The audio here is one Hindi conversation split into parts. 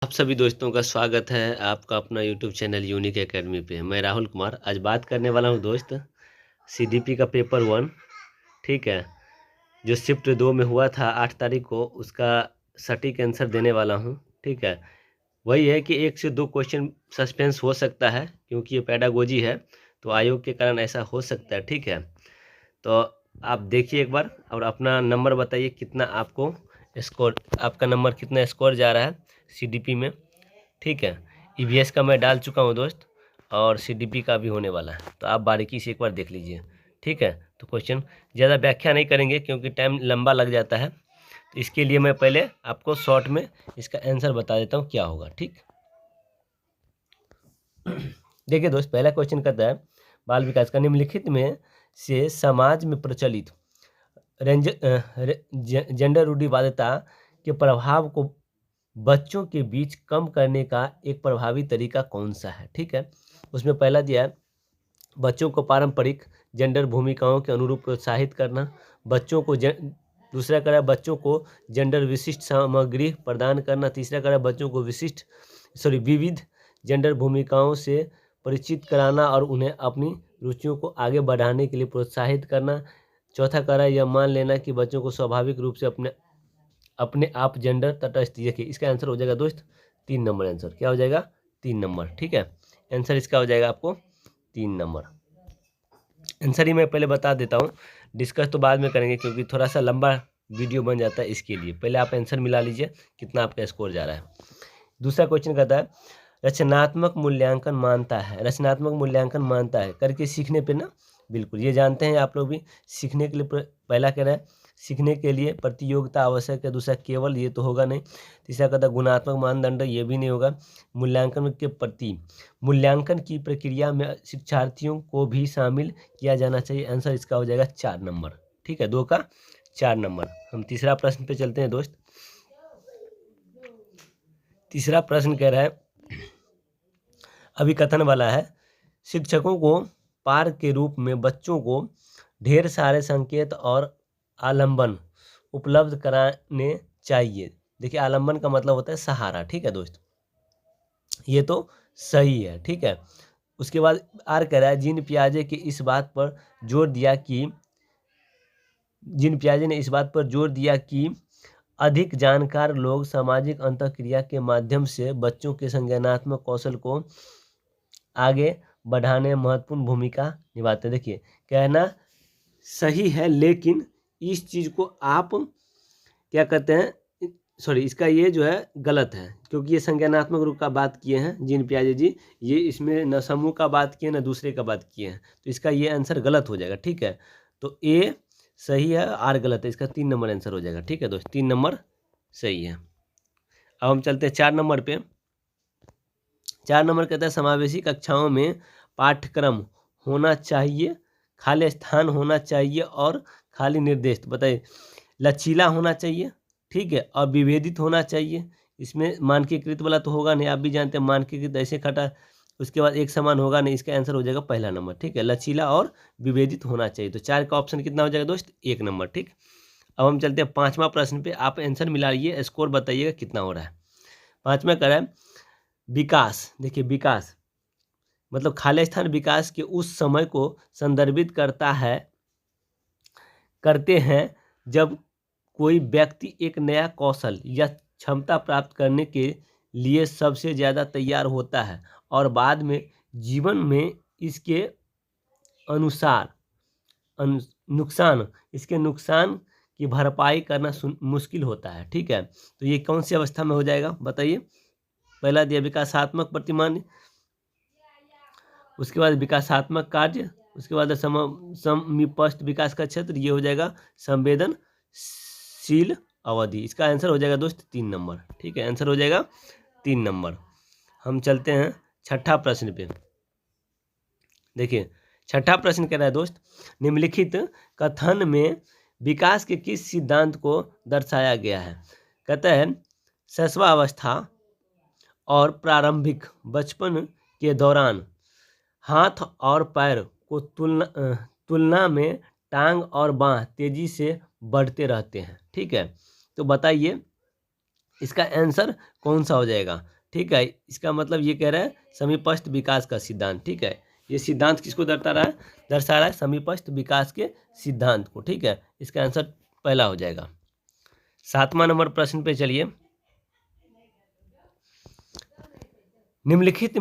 आप सभी दोस्तों का स्वागत है आपका अपना यूट्यूब चैनल यूनिक एकेडमी पे। मैं राहुल कुमार आज बात करने वाला हूँ दोस्त सीडीपी का पेपर 1। ठीक है, जो शिफ्ट 2 में हुआ था 8 तारीख को, उसका सटीक आंसर देने वाला हूँ। ठीक है, वही है कि 1 से 2 क्वेश्चन सस्पेंस हो सकता है क्योंकि ये पेडागोजी है, तो आयोग के कारण ऐसा हो सकता है। ठीक है, तो आप देखिए एक बार और अपना नंबर बताइए कितना आपको स्कोर, आपका नंबर कितना स्कोर जा रहा है सीडीपी में। ठीक है, ईवीएस का मैं डाल चुका हूँ दोस्त और सीडीपी का भी होने वाला है, तो आप बारीकी से एक बार देख लीजिए। ठीक है, तो क्वेश्चन ज़्यादा व्याख्या नहीं करेंगे क्योंकि टाइम लंबा लग जाता है, तो इसके लिए मैं पहले आपको शॉर्ट में इसका आंसर बता देता हूँ क्या होगा। ठीक, देखिए दोस्त, पहला क्वेश्चन कहता है बाल विकास का निम्नलिखित में से समाज में प्रचलित जेंडर रूढ़िवादिता के प्रभाव को बच्चों के बीच कम करने का एक प्रभावी तरीका कौन सा है। ठीक है, उसमें पहला दिया है बच्चों को पारंपरिक जेंडर भूमिकाओं के अनुरूप प्रोत्साहित करना। बच्चों को दूसरा कह रहा है बच्चों को जेंडर विशिष्ट सामग्री प्रदान करना। तीसरा कह रहा है बच्चों को विविध जेंडर भूमिकाओं से परिचित कराना और उन्हें अपनी रुचियों को आगे बढ़ाने के लिए प्रोत्साहित करना। चौथा कह रहा है यह मान लेना कि बच्चों को स्वाभाविक रूप से अपने आप जेंडर तटस्थ। देखिए इसका आंसर हो जाएगा दोस्त 3 नंबर। आंसर क्या हो जाएगा? 3 नंबर। ठीक है, आंसर इसका हो जाएगा आपको 3 नंबर। आंसर ही मैं पहले बता देता हूँ, डिस्कस तो बाद में करेंगे क्योंकि थोड़ा सा लंबा वीडियो बन जाता है। इसके लिए पहले आप आंसर मिला लीजिए कितना आपका स्कोर जा रहा है। दूसरा क्वेश्चन कहता है रचनात्मक मूल्यांकन मानता है। रचनात्मक मूल्यांकन मानता है करके सीखने पे ना, बिल्कुल ये जानते हैं आप लोग भी। सीखने के लिए पहला कह रहा है सीखने के लिए प्रतियोगिता आवश्यक है। दूसरा केवल, ये तो होगा नहीं। तीसरा कहता है गुणात्मक मानदंड, ये भी नहीं होगा। मूल्यांकन के प्रति, मूल्यांकन की प्रक्रिया में शिक्षार्थियों को भी शामिल किया जाना चाहिए। आंसर इसका हो जाएगा 4 नंबर। ठीक है, 2 का 4 नंबर। हम तीसरा प्रश्न पे चलते हैं दोस्त। तीसरा प्रश्न कह रहा है अभिकथन वाला है शिक्षकों को पार्क के रूप में बच्चों को ढेर सारे संकेत और आलंबन उपलब्ध कराने चाहिए। देखिए आलंबन का मतलब होता है सहारा। ठीक है दोस्त, ये तो सही है। ठीक है, उसके बाद आर कह रहा है जीन पियाजे ने इस बात पर जोर दिया कि अधिक जानकार लोग सामाजिक अंतःक्रिया के माध्यम से बच्चों के संज्ञानात्मक कौशल को आगे बढ़ाने में महत्वपूर्ण भूमिका निभाते हैं। देखिए कहना सही है, लेकिन इस चीज़ को आप क्या कहते हैं, सॉरी, इसका ये जो है गलत है क्योंकि ये संज्ञानात्मक रूप का बात किए हैं जीन पियाजे जी। ये इसमें न समूह का बात किए न दूसरे का बात किए हैं, तो इसका ये आंसर गलत हो जाएगा। ठीक है, तो ए सही है, आर गलत है, इसका 3 नंबर आंसर हो जाएगा। ठीक है दोस्त, 3 नंबर सही है। अब हम चलते हैं 4 नंबर पे। 4 नंबर कहता है समावेशी कक्षाओं में पाठ्यक्रम होना चाहिए, खाली स्थान होना चाहिए और खाली निर्देश। बताइए, लचीला होना चाहिए, ठीक है, और विभेदित होना चाहिए। इसमें मानकीकृत वाला तो होगा नहीं, आप भी जानते हैं मानकीकृत ऐसे खटा, उसके बाद एक समान होगा नहीं। इसका आंसर हो जाएगा पहला नंबर। ठीक है, लचीला और विभेदित होना चाहिए। तो 4 का ऑप्शन कितना हो जाएगा दोस्त? 1 नंबर। ठीक, अब हम चलते हैं 5वां प्रश्न पे। आप आंसर मिलाइए, स्कोर बताइएगा कितना हो रहा है। 5वां कह रहा है विकास। देखिए विकास मतलब खाली स्थान विकास के उस समय को संदर्भित करते हैं जब कोई व्यक्ति एक नया कौशल या क्षमता प्राप्त करने के लिए सबसे ज़्यादा तैयार होता है और बाद में जीवन में इसके अनुसार नुकसान की भरपाई करना मुश्किल होता है। ठीक है, तो ये कौन सी अवस्था में हो जाएगा बताइए? पहला दिया विकासात्मक प्रतिमान, उसके बाद विकासात्मक कार्य, उसके बाद समीपस्थ विकास का क्षेत्र, ये हो जाएगा संवेदनशील अवधि। इसका आंसर हो जाएगा दोस्त 3 नंबर। ठीक है, आंसर हो जाएगा 3 नंबर। हम चलते हैं 6ठा प्रश्न पे। देखिए 6ठा प्रश्न कह रहा है दोस्त निम्नलिखित कथन में विकास के किस सिद्धांत को दर्शाया गया है? कहता है शैशवावस्था और प्रारंभिक बचपन के दौरान हाथ और पैर को तुलना में टांग और बाँह तेजी से बढ़ते रहते हैं। ठीक है, तो बताइए इसका आंसर कौन सा हो जाएगा, ठीक है। इसका मतलब ये कह रहा है समीपस्थ विकास का सिद्धांत, ठीक है। ये सिद्धांत किसको दर्शा रहा है समीपस्थ विकास के सिद्धांत को, ठीक है। इसका आंसर पहला हो जाएगा। 7वां नंबर प्रश्न पे चलिए। निम्नलिखित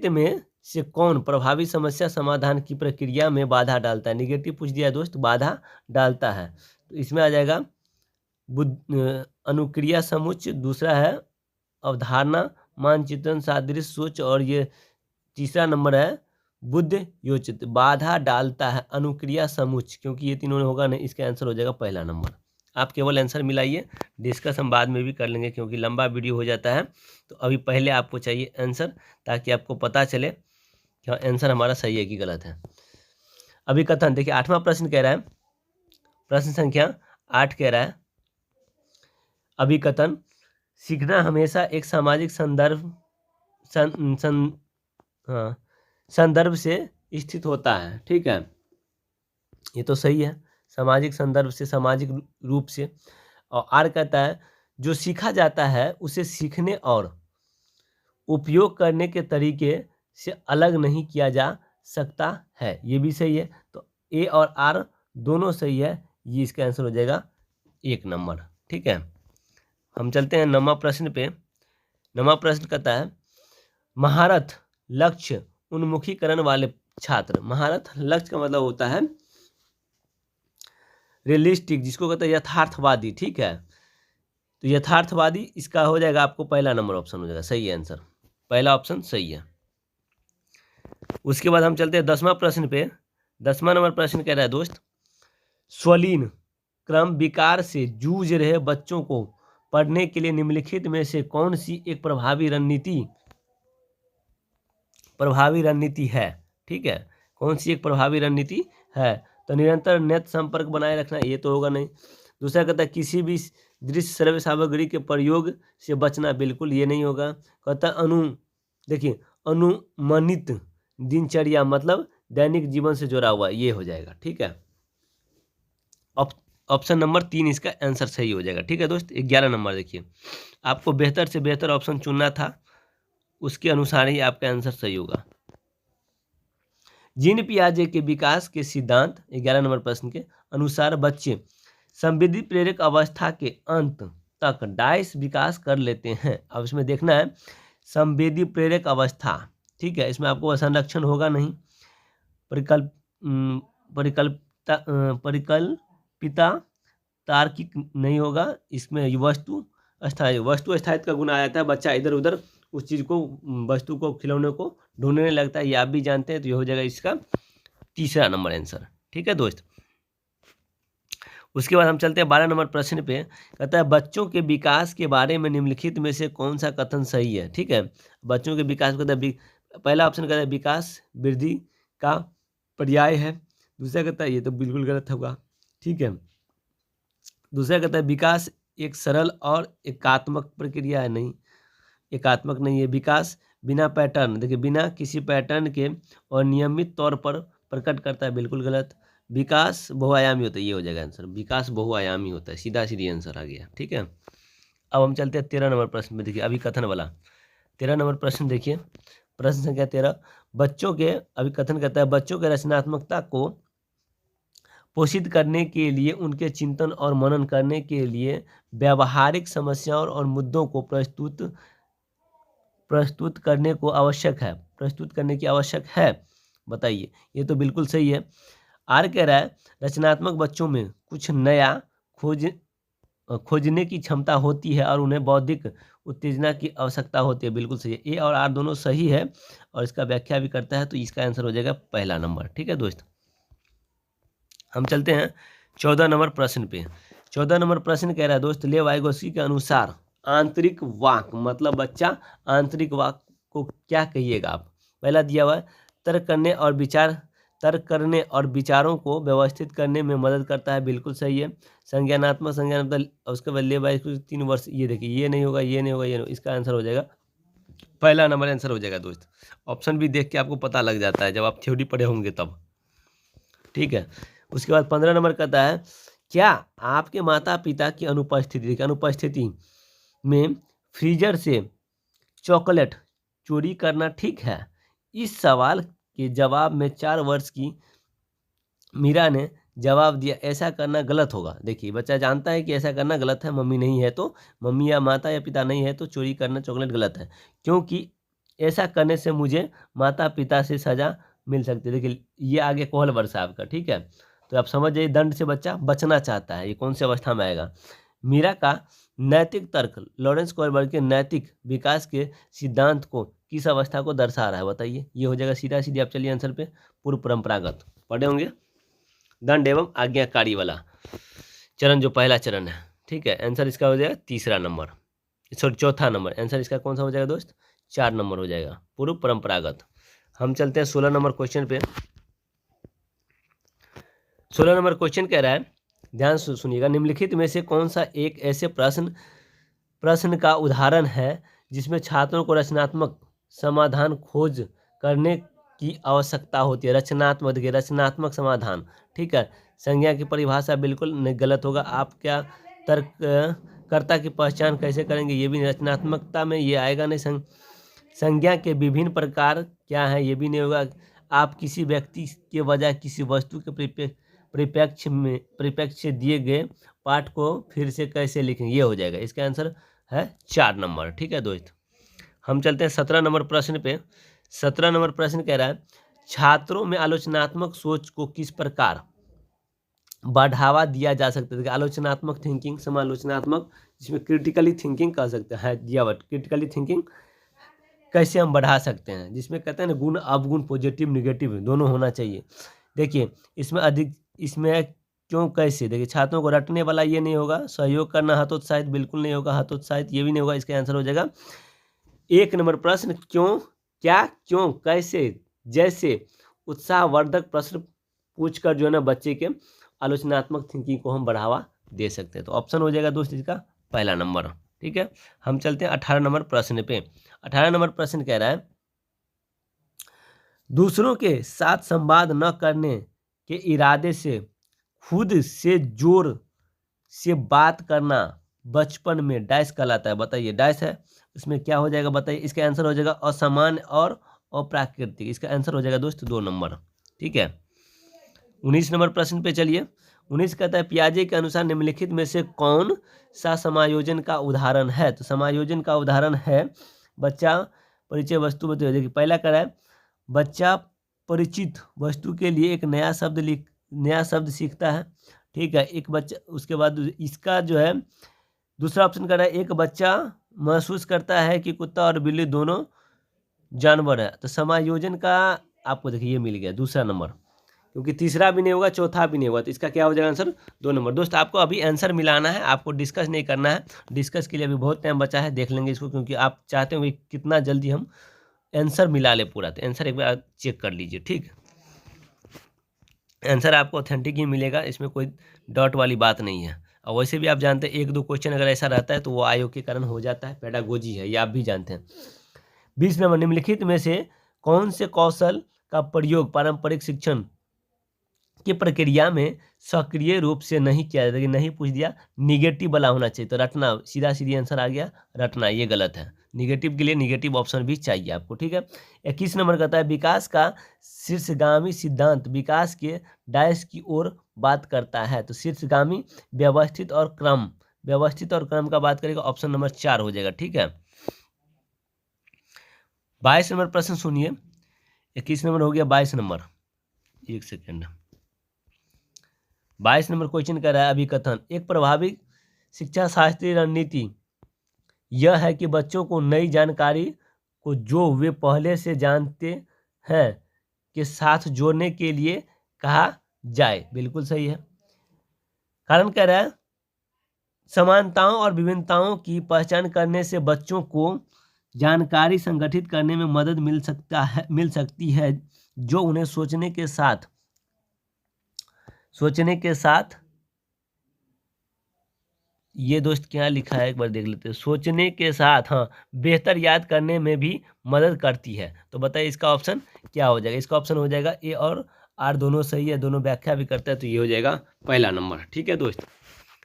में से कौन प्रभावी समस्या समाधान की प्रक्रिया में बाधा डालता है। निगेटिव पूछ दिया दोस्त, बाधा डालता है तो इसमें आ जाएगा अनुक्रिया समुच्चय, दूसरा है अवधारणा, मानचित्रण, सादृश्य, सोच, और ये तीसरा नंबर है बुद्ध योचित। बाधा डालता है अनुक्रिया समुच्चय, क्योंकि ये तीनों होगा नहीं, इसका आंसर हो जाएगा पहला नंबर। आप केवल आंसर मिलाइए, डिस्कस हम बाद में भी कर लेंगे क्योंकि लंबा वीडियो हो जाता है। तो अभी पहले आपको चाहिए आंसर, ताकि आपको पता चले कि आंसर हमारा सही है कि गलत है। अभी कथन देखिए, 8वां प्रश्न कह रहा है, प्रश्न संख्या 8 कह रहा है, अभी कथन, सीखना हमेशा एक सामाजिक संदर्भ से स्थित होता है, ठीक है। ये तो सही है, सामाजिक संदर्भ से, सामाजिक रूप से। और आर कहता है जो सीखा जाता है उसे सीखने और उपयोग करने के तरीके से अलग नहीं किया जा सकता है, ये भी सही है। तो ए और आर दोनों सही है, ये इसका आंसर हो जाएगा 1 नंबर, ठीक है। हम चलते हैं 9वां प्रश्न पे। 9वां प्रश्न कहता है महारथ लक्ष्य उन्मुखीकरण वाले छात्र। महारथ लक्ष्य का मतलब होता है रियलिस्टिक, जिसको कहते हैं यथार्थवादी, ठीक है। तो यथार्थवादी इसका हो जाएगा आपको पहला नंबर ऑप्शन हो जाएगा, सही है आंसर, पहला ऑप्शन सही है। उसके बाद हम चलते हैं 10वां प्रश्न पे। 10वां नंबर प्रश्न कह रहा है दोस्त, स्वलीन क्रम विकार से जूझ रहे बच्चों को पढ़ने के लिए निम्नलिखित में से कौन सी एक प्रभावी रणनीति है, ठीक है। कौन सी एक प्रभावी रणनीति है। तो निरंतर नेत्र संपर्क बनाए रखना, ये तो होगा नहीं। दूसरा कहता है किसी भी दृश्य श्रव्य सामग्री के प्रयोग से बचना, बिल्कुल ये नहीं होगा। कहता है अनुमानित दिनचर्या, मतलब दैनिक जीवन से जुड़ा हुआ, ये हो जाएगा, ठीक है। ऑप्शन नंबर 3 इसका आंसर सही हो जाएगा, ठीक है दोस्त। 11 नंबर देखिए, आपको बेहतर से बेहतर ऑप्शन चुनना था, उसके अनुसार ही आपका आंसर सही होगा। जीन पियाजे के विकास के सिद्धांत 11 नंबर प्रश्न के अनुसार बच्चे संवेदी प्रेरक अवस्था के अंत तक डाइस विकास कर लेते हैं। अब इसमें देखना है संवेदी प्रेरक अवस्था, ठीक है। इसमें आपको संरक्षण होगा नहीं, परिकल्पिता तार्किक नहीं होगा। इसमें वस्तु स्थायित्व का गुण आ जाता है, बच्चा इधर उधर उस चीज़ को, वस्तु को, खिलौने को ढूंढने लगता है, ये आप भी जानते हैं। तो ये हो जाएगा इसका तीसरा नंबर आंसर, ठीक है दोस्त। उसके बाद हम चलते हैं 12 नंबर प्रश्न पे। कहता है बच्चों के विकास के बारे में निम्नलिखित में से कौन सा कथन सही है, ठीक है। बच्चों के विकास को, पहला ऑप्शन कहता है विकास वृद्धि का पर्याय है। दूसरा कहता है ये तो बिल्कुल गलत होगा, ठीक है। दूसरा कहता है विकास एक सरल और एकात्मक प्रक्रिया है, नहीं, एकात्मक नहीं है। विकास बिना पैटर्न, देखिए बिना किसी पैटर्न के और नियमित तौर पर प्रकट करता है, बिल्कुल गलत। विकास बहुआयामी होता है, ये हो जाएगा आंसर, विकास बहुआयामी होता है, सीधा सीधी आंसर आ गया, ठीक है। अब हम चलते हैं 13 नंबर प्रश्न में। देखिए अभी कथन वाला 13 नंबर प्रश्न देखिए, प्रश्न संख्या 13, बच्चों के, अभी कथन कहता है बच्चों के रचनात्मकता को पोषित करने के लिए, उनके चिंतन और मनन करने के लिए व्यावहारिक समस्याओं और मुद्दों को प्रस्तुत करने की आवश्यक है, बताइए। ये तो बिल्कुल सही है। आर कह रहा है रचनात्मक बच्चों में कुछ नया खोजने की क्षमता होती है और उन्हें बौद्धिक उत्तेजना की आवश्यकता होती है, बिल्कुल सही है। ए और आर दोनों सही है और इसका व्याख्या भी करता है, तो इसका आंसर हो जाएगा पहला नंबर, ठीक है दोस्त। हम चलते हैं 14 नंबर प्रश्न पे। 14 नंबर प्रश्न कह रहा है दोस्त, लेव वाइगोत्स्की के अनुसार आंतरिक वाक, मतलब बच्चा आंतरिक वाक को क्या कहिएगा आप। पहला दिया हुआ है तर्क करने और विचारों को व्यवस्थित करने में मदद करता है, बिल्कुल सही है। संज्ञानात्मक, उसके बाद लेव वाइगोत्स्की 3 वर्ष, ये देखिए ये नहीं होगा, ये नहीं होगा, ये नहीं, इसका आंसर हो जाएगा पहला नंबर आंसर हो जाएगा दोस्त। ऑप्शन भी देख के आपको पता लग जाता है जब आप थ्योरी पढ़े होंगे तब, ठीक है। उसके बाद 15 नंबर कहता है क्या आपके माता पिता की अनुपस्थिति में फ्रीजर से चॉकलेट चोरी करना ठीक है? इस सवाल के जवाब में 4 वर्ष की मीरा ने जवाब दिया, ऐसा करना गलत होगा। देखिए बच्चा जानता है कि ऐसा करना गलत है, मम्मी नहीं है तो, मम्मी या माता या पिता नहीं है तो चोरी करना चॉकलेट गलत है, क्योंकि ऐसा करने से मुझे माता पिता से सज़ा मिल सकती है। देखिए ये आगे कोहल वर्ष आपका, ठीक है। तो आप समझ जाइए दंड से बच्चा बचना चाहता है, ये कौन सी अवस्था में आएगा। मीरा का नैतिक तर्क लॉरेंस कोहलबर्ग के नैतिक विकास के सिद्धांत को किस अवस्था को दर्शा रहा है बताइए। ये हो जाएगा सीधा सीधी। आप चलिए आंसर पे। पूर्व परंपरागत पढ़े होंगे, दंड एवं आज्ञाकारी वाला चरण, जो पहला चरण है, ठीक है। आंसर इसका हो जाएगा तीसरा नंबर, सॉरी चौथा नंबर। आंसर इसका कौन सा हो जाएगा दोस्त? 4 नंबर हो जाएगा, पूर्व परंपरागत। हम चलते हैं 16 नंबर क्वेश्चन पे। 16 नंबर क्वेश्चन कह रहा है, ध्यान से सुनिएगा, निम्नलिखित में से कौन सा एक ऐसे प्रश्न का उदाहरण है जिसमें छात्रों को रचनात्मक समाधान खोज करने की आवश्यकता होती है। रचनात्मक समाधान, ठीक है। संज्ञा की परिभाषा बिल्कुल नहीं, गलत होगा। आप क्या तर्ककर्ता की पहचान कैसे करेंगे, ये भी नहीं, रचनात्मकता में ये आएगा नहीं। संज्ञा के विभिन्न प्रकार क्या हैं, ये भी नहीं होगा। आप किसी व्यक्ति के बजाय किसी वस्तु के परिप्रेक्ष्य से दिए गए पाठ को फिर से कैसे लिखेंगे, ये हो जाएगा। इसका आंसर है 4 नंबर, ठीक है दोस्त। हम चलते हैं 17 नंबर प्रश्न पे। 17 नंबर प्रश्न कह रहा है, छात्रों में आलोचनात्मक सोच को किस प्रकार बढ़ावा दिया जा सकता है। आलोचनात्मक थिंकिंग, समालोचनात्मक, जिसमें क्रिटिकली थिंकिंग कह सकते हैं, क्रिटिकली थिंकिंग कैसे हम बढ़ा सकते हैं, जिसमें कहते हैं ना गुण अवगुण, पॉजिटिव निगेटिव दोनों होना चाहिए। देखिए इसमें क्यों कैसे, देखिए छात्रों को रटने वाला ये नहीं होगा, सहयोग करना हतोत्साहित बिल्कुल नहीं होगा, हतोत्साहित ये भी नहीं होगा। इसका आंसर हो जाएगा 1 नंबर प्रश्न, क्यों, क्या, क्यों, कैसे जैसे उत्साहवर्धक प्रश्न पूछकर जो है ना बच्चे के आलोचनात्मक थिंकिंग को हम बढ़ावा दे सकते हैं। तो ऑप्शन हो जाएगा दोस्त इसका पहला नंबर, ठीक है। हम चलते हैं 18 नंबर प्रश्न पे। 18 नंबर प्रश्न कह रहा है, दूसरों के साथ संवाद न करने के इरादे से खुद से जोर से बात करना बचपन में डैश कहलाता है। बताइए डैश है, इसमें क्या हो जाएगा बताइए। इसका आंसर हो जाएगा असामान्य और अप्राकृतिक। इसका आंसर हो जाएगा दोस्त 2 नंबर, ठीक है। 19 नंबर प्रश्न पे चलिए। 19 कहता है, पियाजे के अनुसार निम्नलिखित में से कौन सा समायोजन का उदाहरण है। तो समायोजन का उदाहरण है बच्चा परिचय वस्तु बताइए। देखिए पहला कह रहा है, बच्चा परिचित वस्तु के लिए एक नया शब्द सीखता है, ठीक है। एक बच्चा, उसके बाद इसका जो है दूसरा ऑप्शन कर रहा है, एक बच्चा महसूस करता है कि कुत्ता और बिल्ली दोनों जानवर है। तो समायोजन का आपको देखिए ये मिल गया दूसरा नंबर, क्योंकि तीसरा भी नहीं होगा, चौथा भी नहीं होगा। तो इसका क्या हो जाएगा आंसर 2 नंबर। दोस्त आपको अभी आंसर मिलाना है, आपको डिस्कस नहीं करना है। डिस्कस के लिए अभी बहुत टाइम बचा है, देख लेंगे इसको, क्योंकि आप चाहते हो कि कितना जल्दी हम आंसर मिला ले पूरा। तो आंसर एक बार चेक कर लीजिए, ठीक। आंसर आपको ऑथेंटिक ही मिलेगा, इसमें कोई डॉट वाली बात नहीं है। और वैसे भी आप जानते हैं 1-2 क्वेश्चन अगर ऐसा रहता है तो वो आयोग के कारण हो जाता है, पेडागोजी है, ये आप भी जानते हैं। 20 नंबर, निम्नलिखित में से कौन से कौशल का प्रयोग पारंपरिक शिक्षण की प्रक्रिया में सक्रिय रूप से नहीं किया जाता। नहीं पूछ दिया, निगेटिव वाला होना चाहिए। तो रटना, सीधा सीधी आंसर आ गया रटना, ये गलत है। निगेटिव के लिए निगेटिव ऑप्शन भी चाहिए आपको, ठीक है। 21 नंबर कहता है, विकास का शीर्षगामी सिद्धांत विकास के डैश की ओर बात करता है। तो शीर्षगामी व्यवस्थित और क्रम का बात करेगा, ऑप्शन नंबर 4 हो जाएगा, ठीक है। 22 नंबर प्रश्न सुनिए। 21 नंबर हो गया, 22 नंबर, एक सेकेंड। 22 नंबर क्वेश्चन कर रहा है, अभिकथन, एक प्रभावी शिक्षा शास्त्रीय रणनीति यह है कि बच्चों को नई जानकारी को जो वे पहले से जानते हैं के साथ जोड़ने के लिए कहा जाए। बिल्कुल सही है। कारण कह रहा है, समानताओं और विभिन्नताओं की पहचान करने से बच्चों को जानकारी संगठित करने में मदद मिल सकती है, जो उन्हें सोचने के साथ ये दोस्त क्या लिखा है एक बार देख लेते हैं, सोचने के साथ हाँ बेहतर याद करने में भी मदद करती है। तो बताइए इसका ऑप्शन क्या हो जाएगा। इसका ऑप्शन हो जाएगा ए और आर, दोनों सही है, दोनों व्याख्या भी करता है, तो ये हो जाएगा पहला नंबर, ठीक है दोस्त।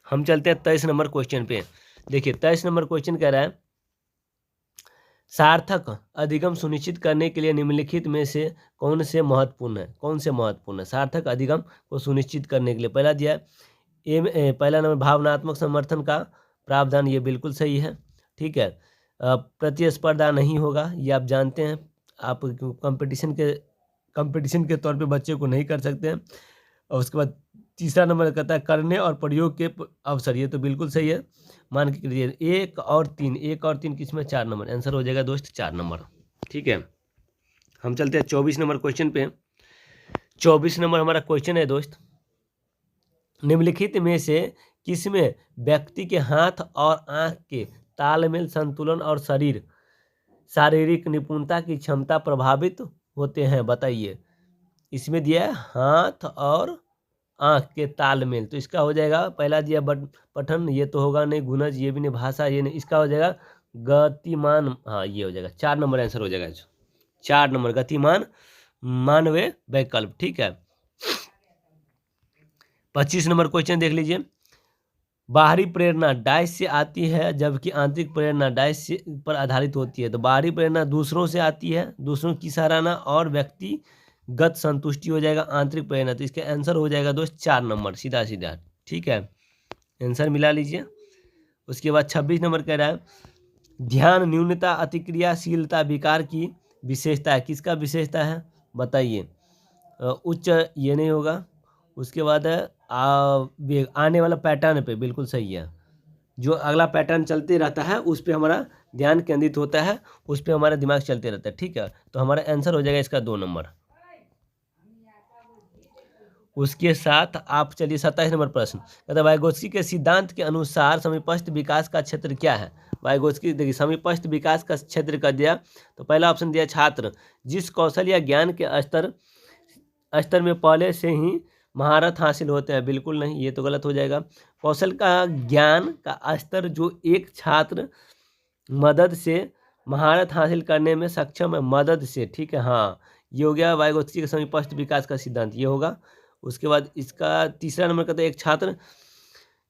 हम चलते हैं 23 नंबर क्वेश्चन पे। देखिए 23 नंबर क्वेश्चन कह रहा है सार्थक अधिगम सुनिश्चित करने के लिए निम्नलिखित में से कौन से महत्वपूर्ण है? कौन से महत्वपूर्ण है सार्थक अधिगम को सुनिश्चित करने के लिए? पहला दिया है पहला नंबर भावनात्मक समर्थन का प्रावधान, ये बिल्कुल सही है। ठीक है, प्रतिस्पर्धा नहीं होगा, ये आप जानते हैं। आप कंपटीशन के तौर पे बच्चे को नहीं कर सकते हैं। और उसके बाद तीसरा नंबर कहता है करने और प्रयोग के अवसर, ये तो बिल्कुल सही है। मान के चलिए 1 और 3 किसमें 4 नंबर, आंसर हो जाएगा दोस्त 4 नंबर। ठीक है, हम चलते हैं 24 नंबर क्वेश्चन पे। 24 नंबर हमारा क्वेश्चन है दोस्त, निम्नलिखित में से किसमें व्यक्ति के हाथ और आंख के तालमेल, संतुलन और शारीरिक निपुणता की क्षमता प्रभावित होते हैं? बताइए। इसमें दिया है हाथ और आंख के तालमेल, तो इसका हो जाएगा पहला दिया पठन, ये तो होगा नहीं। गुणज ये भी नहीं। भाषा ये नहीं। इसका हो जाएगा गतिमान, हाँ ये हो जाएगा 4 नंबर आंसर हो जाएगा। 4 नंबर गतिमान मानवीय वैकल्प। ठीक है, 25 नंबर क्वेश्चन देख लीजिए। बाहरी प्रेरणा डाइस से आती है जबकि आंतरिक प्रेरणा डाइस पर आधारित होती है। तो बाहरी प्रेरणा दूसरों से आती है, दूसरों की सराहना और व्यक्तिगत संतुष्टि हो जाएगा आंतरिक प्रेरणा। तो इसका आंसर हो जाएगा दोस्त 4 नंबर, सीधा सीधा। ठीक है, आंसर मिला लीजिए। उसके बाद 26 नंबर कह रहा है ध्यान न्यूनता अतिक्रियाशीलता विकार की विशेषता है। किसका विशेषता है बताइए। उच्च ये नहीं होगा। उसके बाद आने वाला पैटर्न पे, बिल्कुल सही है। जो अगला पैटर्न चलते रहता है उस पे हमारा ध्यान केंद्रित होता है, उस पे हमारा दिमाग चलते रहता है। ठीक है, तो हमारा आंसर हो जाएगा इसका 2 नंबर। उसके साथ आप चलिए 27 नंबर प्रश्न कहता है वाइगोत्स्की के सिद्धांत के अनुसार समीपस्थ विकास का क्षेत्र क्या है? वाइगोत्स्की देखिए समीपस्थ विकास का क्षेत्र कर दिया, तो पहला ऑप्शन दिया छात्र जिस कौशल या ज्ञान के स्तर में पहले से ही महारत हासिल होते हैं। बिल्कुल नहीं, ये तो गलत हो जाएगा। कौशल का ज्ञान का स्तर जो एक छात्र मदद से महारत हासिल करने में सक्षम है, मदद से। ठीक है, हाँ ये हो गया वाइगोत्स्की के समीपस्थ विकास का सिद्धांत, ये होगा। उसके बाद इसका तीसरा नंबर कहता है एक छात्र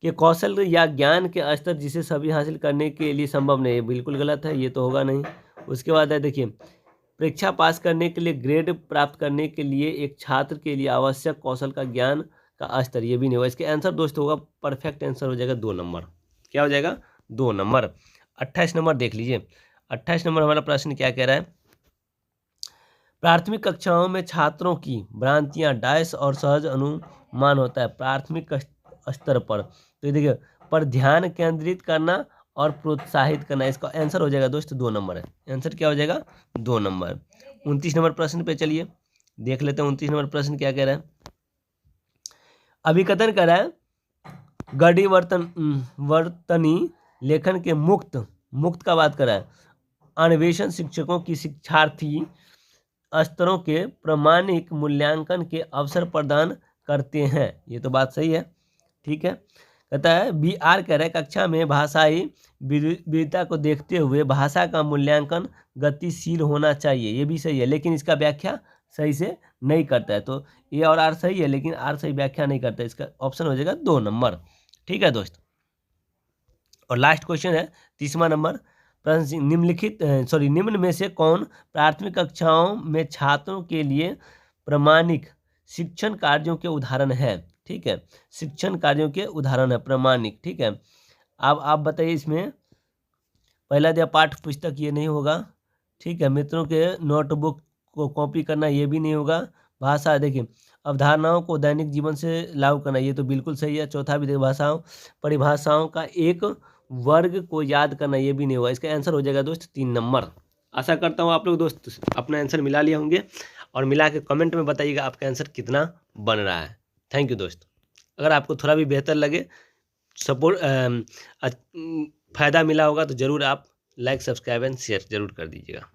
के कौशल या ज्ञान के स्तर जिसे सभी हासिल करने के लिए संभव नहीं है। बिल्कुल गलत है, ये तो होगा नहीं। उसके बाद है देखिए परीक्षा पास करने के लिए ग्रेड प्राप्त करने के लिए एक छात्र के लिए आवश्यक कौशल का ज्ञान का स्तर, ये भी नहीं होगा। इसके आंसर दोस्त होगा, परफेक्ट आंसर हो जाएगा 2 नंबर। क्या हो जाएगा? 2 नंबर। 28 नंबर देख लीजिए। 28 नंबर हमारा प्रश्न क्या कह रहा है प्राथमिक कक्षाओं में छात्रों की भ्रांतियां डाइस और सहज अनुमान होता है प्राथमिक स्तर पर। तो ये देखिए पर ध्यान केंद्रित करना और प्रोत्साहित करना, इसका आंसर हो जाएगा दोस्त 2 नंबर है। आंसर क्या हो जाएगा? 2 नंबर। 29 नंबर प्रश्न पे चलिए देख लेते हैं। 29 नंबर प्रश्न क्या कह रहा है अभिकथन कर रहा है गढ़ी वर्तनी लेखन के मुक्त का बात कर रहा है अन्वेषण शिक्षकों की शिक्षार्थी स्तरों के प्रमाणिक मूल्यांकन के अवसर प्रदान करते हैं। ये तो बात सही है। ठीक है, कहता है BR कह रहा है कक्षा में भाषाई विविधता को देखते हुए भाषा का मूल्यांकन गतिशील होना चाहिए। ये भी सही है, लेकिन इसका व्याख्या सही से नहीं करता है। तो ए और आर सही है, लेकिन आर सही व्याख्या नहीं करता है। इसका ऑप्शन हो जाएगा 2 नंबर। ठीक है दोस्त, और लास्ट क्वेश्चन है 30वां नंबर निम्न में से कौन प्राथमिक कक्षाओं में छात्रों के लिए प्रमाणिक शिक्षण कार्यों के उदाहरण है? ठीक है, शिक्षण कार्यों के उदाहरण है प्रमाणिक। ठीक है, अब आप बताइए इसमें पहला दिया पाठ्य पुस्तक, ये नहीं होगा। ठीक है, मित्रों के नोटबुक को कॉपी करना, ये भी नहीं होगा। भाषा देखिए अवधारणाओं को दैनिक जीवन से लागू करना, ये तो बिल्कुल सही है। चौथा भी देखिए भाषाओं परिभाषाओं का एक वर्ग को याद करना, ये भी नहीं होगा। इसका आंसर हो जाएगा दोस्त 3 नंबर। आशा करता हूँ आप लोग दोस्त अपना आंसर मिला लिए होंगे, और मिला के कमेंट में बताइएगा आपका आंसर कितना बन रहा है। थैंक यू दोस्त। अगर आपको थोड़ा भी बेहतर लगे, सपोर्ट फ़ायदा मिला होगा तो ज़रूर आप लाइक सब्सक्राइब एंड शेयर ज़रूर कर दीजिएगा।